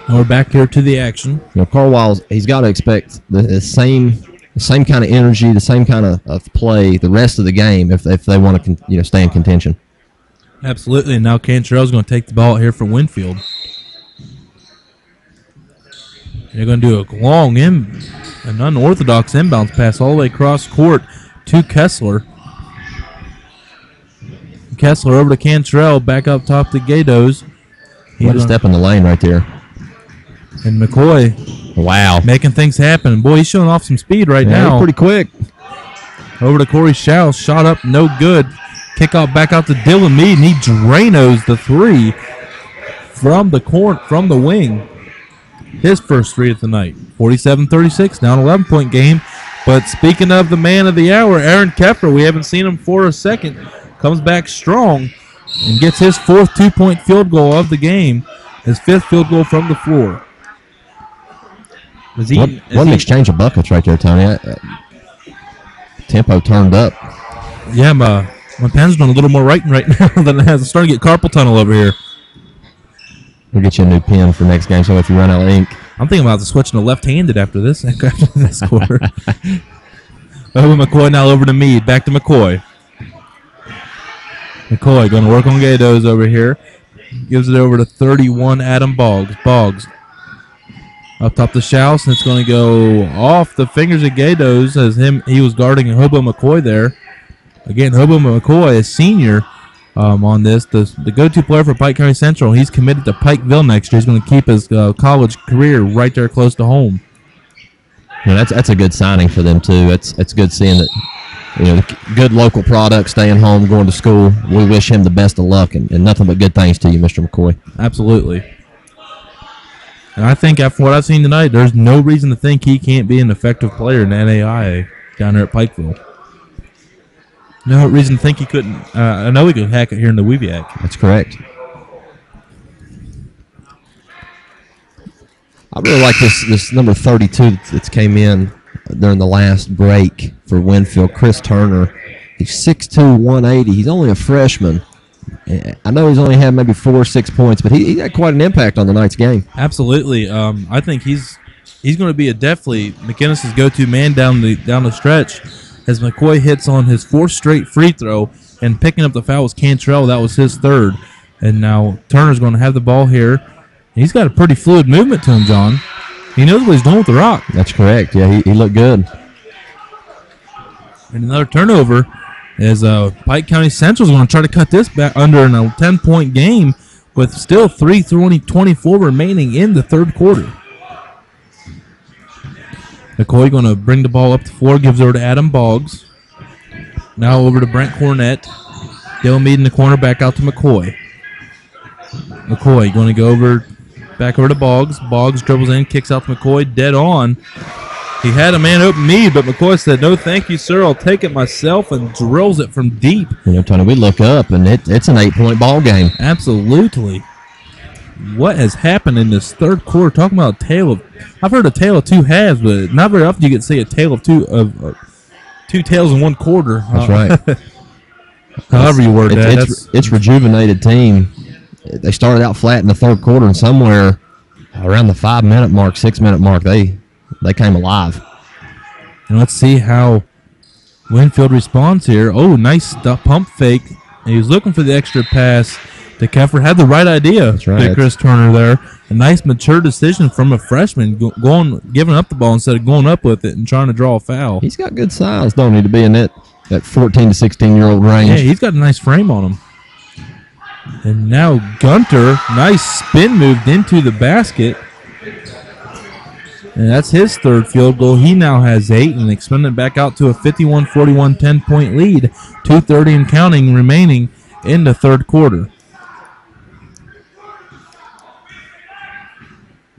And we're back here to the action. Carlisle, he's got to expect the same kind of energy, the same kind of play the rest of the game if they want to stay in contention. Absolutely. And now Cantrell's going to take the ball here for Winfield. They're going to do a long an unorthodox inbounds pass all the way across court to Kessler. Kessler over to Cantrell, back up top to Gatos. What a step in the lane right there. And McCoy, wow, making things happen. Boy, he's showing off some speed right now. Pretty quick. Over to Corey Schaus, shot up, no good. Kick out back out to Dylan Mead, and he Drainos the three from the wing. His first three of the night. 47-36, down 11-point game. But speaking of the man of the hour, Aaron Keffer, we haven't seen him for a second, comes back strong and gets his fourth 2-point field goal of the game, his fifth field goal from the floor. What an exchange of buckets right there, Tony. Tempo turned up. Yeah, my pen's doing a little more writing right now than it has. I'm starting to get carpal tunnel over here. We'll get you a new pen for next game, so if you run out of ink. I'm thinking about switching to left-handed after this quarter. Over McCoy now over to Meade. Back to McCoy. McCoy going to work on Gatos over here. Gives it over to 31, Adam Boggs. Boggs up top to Schaus, and it's going to go off the fingers of Gatos as he was guarding Hobo McCoy there. Again, Hobo McCoy is senior on this. The go-to player for Pike County Central. He's committed to Pikeville next year. He's going to keep his college career right there close to home. Yeah, that's a good signing for them, too. It's good seeing that, good local product, staying home, going to school. We wish him the best of luck and nothing but good things to you, Mr. McCoy. Absolutely. And I think after what I've seen tonight, there's no reason to think he can't be an effective player in the NAIA down there at Pikeville. No reason to think he couldn't. I know he could hack it here in the Weviac. That's correct. I really like this number 32 that came in during the last break for Winfield, Chris Turner. He's 6'2", 180. He's only a freshman. I know he's only had maybe 4 or 6 points, but he had quite an impact on tonight's game. Absolutely. I think he's going to be definitely McInnes's go-to man down the stretch as McCoy hits on his fourth straight free throw, and picking up the foul was Cantrell. That was his third. And now Turner's going to have the ball here. He's got a pretty fluid movement to him, John. He knows what he's doing with the rock. That's correct. Yeah, he looked good. And another turnover as Pike County Central is going to try to cut this back under a 10-point game with still 3:24 remaining in the third quarter. McCoy going to bring the ball up the floor, gives over to Adam Boggs. Now over to Brent Cornett. Dylan Meade in the corner, back out to McCoy. McCoy going to go back over to Boggs. Boggs dribbles in, kicks out to McCoy, dead on. He had a man open Meade, but McCoy said, "No, thank you, sir. I'll take it myself," and drills it from deep. Tony, we look up, and it's an 8-point ball game. Absolutely. What has happened in this third quarter? Talking about a tale of, I've heard a tale of two halves, but not very often you get to see a tale of two tails in one quarter. That's right. However you word that. It's rejuvenated team. They started out flat in the third quarter, and somewhere around the 5-minute mark, 6-minute mark, they came alive. And let's see how Winfield responds here. Oh, nice pump fake. And he was looking for the extra pass. The Keffer had the right idea. That's right. Chris Turner there. A nice mature decision from a freshman, giving up the ball instead of going up with it and trying to draw a foul. He's got good size, don't he, to be in that 14 to 16-year-old range. Yeah, he's got a nice frame on him. And now Gunter, nice spin moved into the basket. And that's his third field goal. He now has 8 and expanding back out to a 51-41 10-point lead. 2:30 and counting remaining in the third quarter.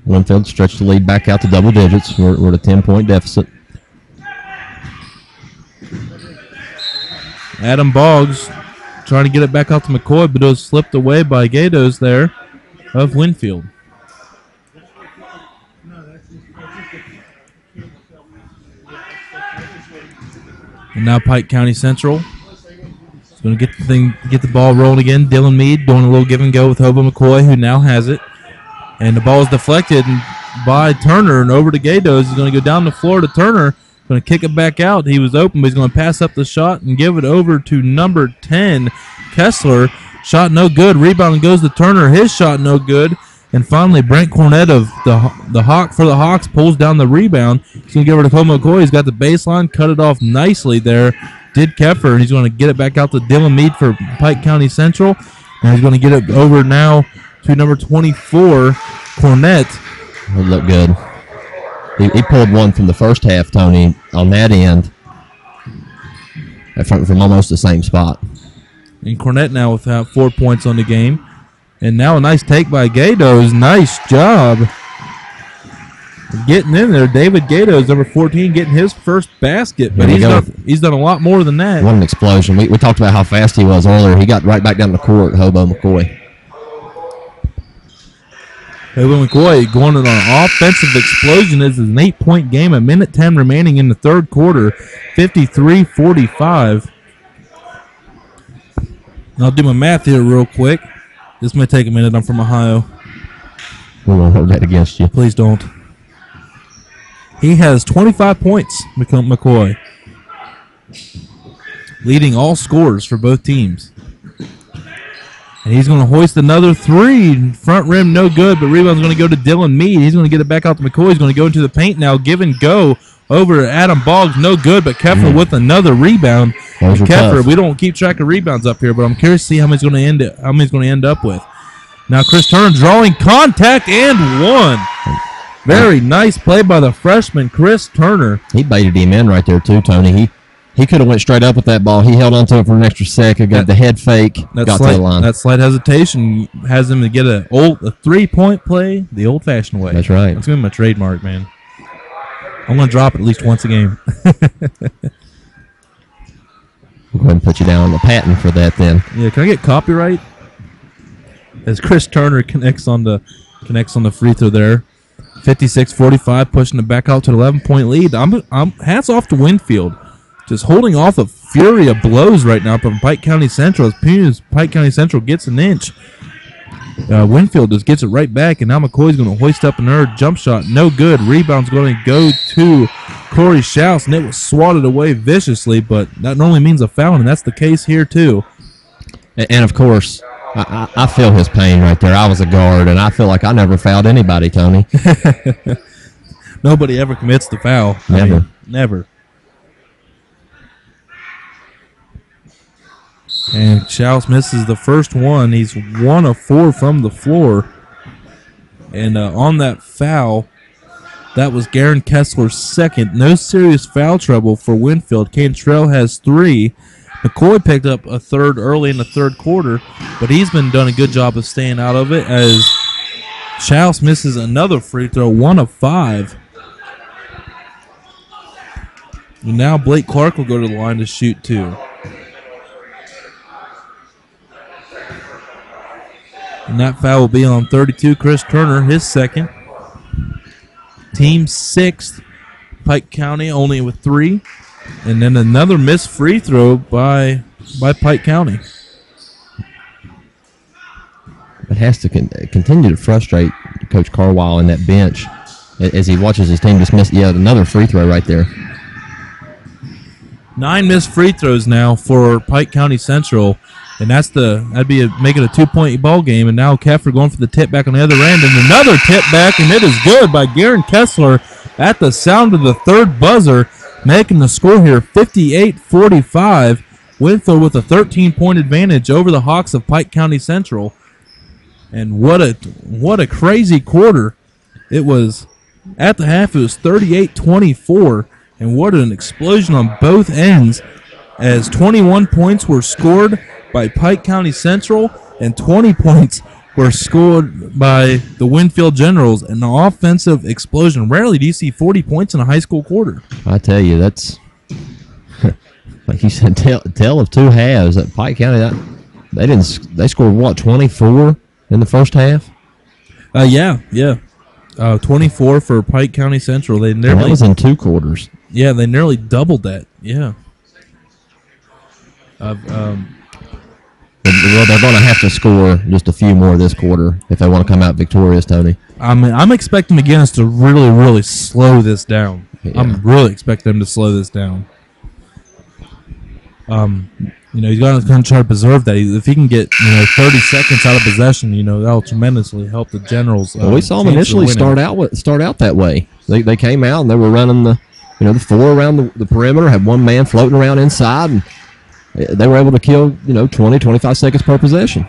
Winfield stretched the lead back out to double digits. We're at a 10-point deficit. Adam Boggs trying to get it back out to McCoy, but it was slipped away by Gatos there of Winfield. And now Pike County Central is going to get the ball rolling again. Dylan Meade doing a little give and go with Hobo McCoy, who now has it. And the ball is deflected by Turner and over to Gatos. He's going to go down the floor to Turner. Going to kick it back out. He was open, but he's going to pass up the shot and give it over to number 10, Kessler. Shot no good. Rebound goes to Turner. His shot no good. And finally, Brent Cornett of the Hawk for the Hawks pulls down the rebound. He's going to give it to Cole McCoy. He's got the baseline, cut it off nicely there. Did Keffer, and he's going to get it back out to Dylan Meade for Pike County Central. And he's going to get it over now to number 24, Cornett. It looked good. He pulled one from the first half, Tony, on that end from almost the same spot. And Cornett now with 4 points on the game. And now a nice take by Gatos. Nice job getting in there. David Gatos, number 14, getting his first basket. But he's done a lot more than that. What an explosion. We talked about how fast he was earlier. He got right back down the court, Hobo McCoy. Hobo McCoy going on an offensive explosion. This is an 8-point game. A minute 10 remaining in the third quarter. 53-45. I'll do my math here real quick. This may take a minute. I'm from Ohio. We won't hold that against you. Please don't. He has 25 points, McCoy, leading all scorers for both teams. And he's going to hoist another three. Front rim, no good, but rebound's going to go to Dylan Meade. He's going to get it back out to McCoy. He's going to go into the paint now. Give and go over to Adam Boggs. No good, but Keffer with another rebound. Keffer, we don't keep track of rebounds up here, but I'm curious to see how many he's going to end up with. Now Chris Turner drawing contact and one. Very nice play by the freshman, Chris Turner. He baited him in right there too, Tony. He could have went straight up with that ball. He held onto it for an extra second, got the head fake, got to the line. That slight hesitation has him to get a 3-point play the old-fashioned way. That's right. That's going to be my trademark, man. I'm going to drop it at least once a game. We'll go ahead and put you down on the patent for that then. Yeah, can I get copyright? As Chris Turner connects on the free throw there. 56-45, pushing it back out to an 11-point lead. I'm hats off to Winfield. Just holding off a fury of blows right now from Pike County Central. As soon as Pike County Central gets an inch, Winfield just gets it right back, and now McCoy's going to hoist up another jump shot. No good. Rebound's going to go to Corey Schaus, and it was swatted away viciously, but that normally means a foul, and that's the case here too. And of course, I feel his pain right there. I was a guard, and I feel like I never fouled anybody, Tony. Nobody ever commits the foul. Never. Never. And Schaus misses the first one. He's 1 of 4 from the floor. And on that foul, that was Garen Kessler's second. No serious foul trouble for Winfield. Cantrell has 3. McCoy picked up a third early in the third quarter, but he's been done a good job of staying out of it as Schaus misses another free throw, 1 of 5. And now Blake Clark will go to the line to shoot 2. And that foul will be on 32, Chris Turner, his second. Team 6th, Pike County only with 3. And then another missed free throw by Pike County. It has to continue to frustrate Coach Carwile in that bench as he watches his team just miss yet another free throw right there. 9 missed free throws now for Pike County Central, and that'd be making a 2-point ball game. And now Keffer going for the tip back on the other end, and another tip back, and it is good by Garen Kessler at the sound of the third buzzer, making the score here 58-45. Winfield with a 13-point advantage over the Hawks of Pike County Central. And what a crazy quarter. It was at the half, it was 38-24. And what an explosion on both ends as 21 points were scored by Pike County Central and 20 points were scored by the Winfield Generals. An offensive explosion. Rarely do you see 40 points in a high school quarter. I tell you, that's, like you said, tale of two halves. At Pike County, they scored, what, 24 in the first half? Yeah. 24 for Pike County Central. That was in 2 quarters. Yeah, they nearly doubled that. Yeah. Well, they're going to have to score just a few more this quarter if they want to come out victorious, Tony. I'm expecting McGinnis to really, really slow this down. Yeah. I'm really expecting him to slow this down. He's going to try to preserve that. If he can get 30 seconds out of possession, that'll tremendously help the Generals. Well, we saw them initially start out that way. They came out and they were running the four around the perimeter, had one man floating around inside, and they were able to kill 20, 25 seconds per possession.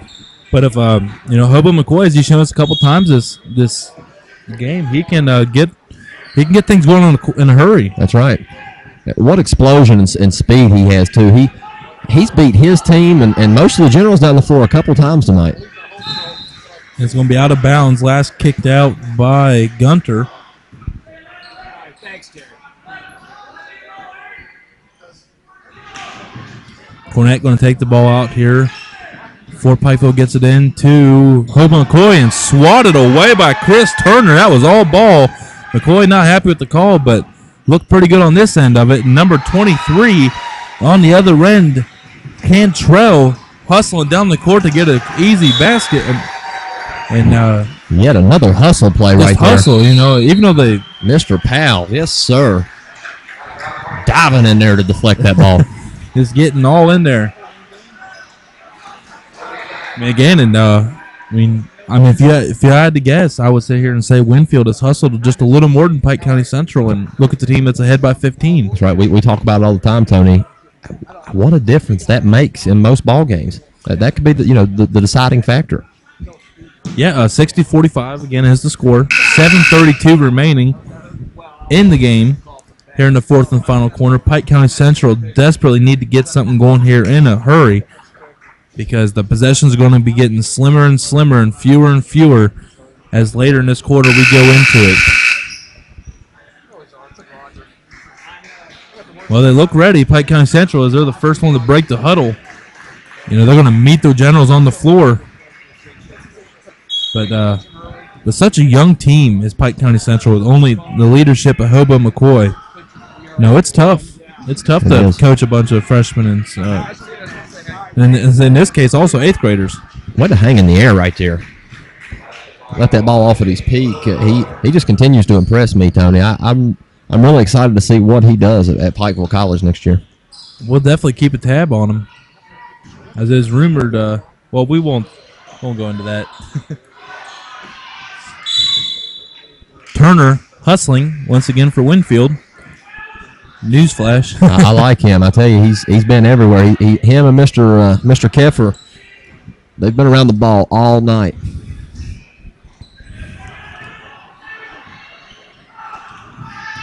But if Hobo McCoy, as he's shown us a couple times this game, he can get things going in a hurry. That's right. What explosion and speed he has too. He's beat his team and most of the Generals down the floor a couple times tonight. It's going to be out of bounds. Last kicked out by Gunter. Cornette going to take the ball out here. Fort Pikeville gets it in to Hobo McCoy and swatted away by Chris Turner. That was all ball. McCoy not happy with the call, but looked pretty good on this end of it. Number 23 on the other end, Cantrell hustling down the court to get an easy basket. And yet another hustle play right there. Hustle, even though they... Mr. Powell, yes, sir. Diving in there to deflect that ball. Just getting all in there. If you had to guess, I would sit here and say Winfield has hustled just a little more than Pike County Central, and look at the team that's ahead by 15. That's right. We talk about it all the time, Tony. What a difference that makes in most ball games. That could be the deciding factor. Yeah, 60-45 again is the score. 7:32 remaining in the game here in the fourth and final corner. Pike County Central desperately need to get something going here in a hurry, because the possessions are going to be getting slimmer and slimmer and fewer as later in this quarter we go into it. Well, they look ready, Pike County Central, as they're the first one to break the huddle. They're going to meet the Generals on the floor. But with such a young team as Pike County Central, with only the leadership of Hobo McCoy, it's tough. It's tough to coach a bunch of freshmen and in this case also 8th graders. Way to hang in the air right there. Let that ball off at his peak. He just continues to impress me, Tony. I'm really excited to see what he does at Pikeville College next year. We'll definitely keep a tab on him. As is rumored, we won't go into that. Turner hustling once again for Winfield. Newsflash. I like him. I tell you, he's been everywhere. Him and Mr. Keffer, they've been around the ball all night.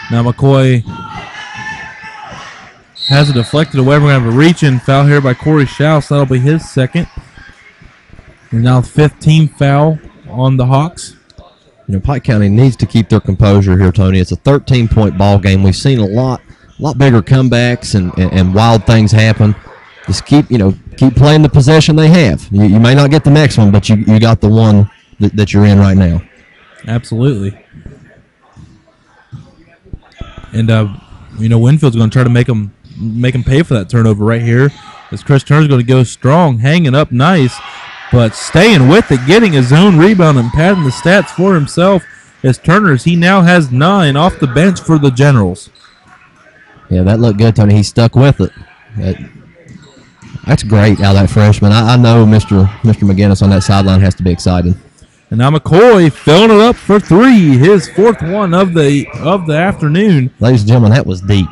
Now McCoy has it deflected away. We're going to have a reach-in foul here by Corey Schaus. That'll be his second. And now 15th foul on the Hawks. Pike County needs to keep their composure here, Tony. It's a 13-point ball game. We've seen a lot bigger comebacks and wild things happen. Just keep playing the possession they have. You may not get the next one, but you got the one that you're in right now. Absolutely. And Winfield's going to try to make them pay for that turnover right here. As Chris Turner's going to go strong, hanging up nice, but staying with it, getting his own rebound and padding the stats for himself. As Turner's, he now has 9 off the bench for the Generals. Yeah, that looked good, Tony. He stuck with it. That's great out of that freshman. I know Mr. McGinnis on that sideline has to be excited. And now McCoy filling it up for 3, his 4th one of the afternoon. Ladies and gentlemen, that was deep.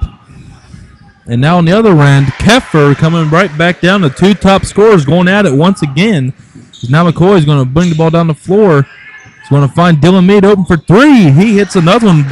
And now on the other end, Keffer coming right back down. The 2 top scorers going at it once again. Now McCoy is going to bring the ball down the floor. He's going to find Dylan Meade open for 3. He hits another one.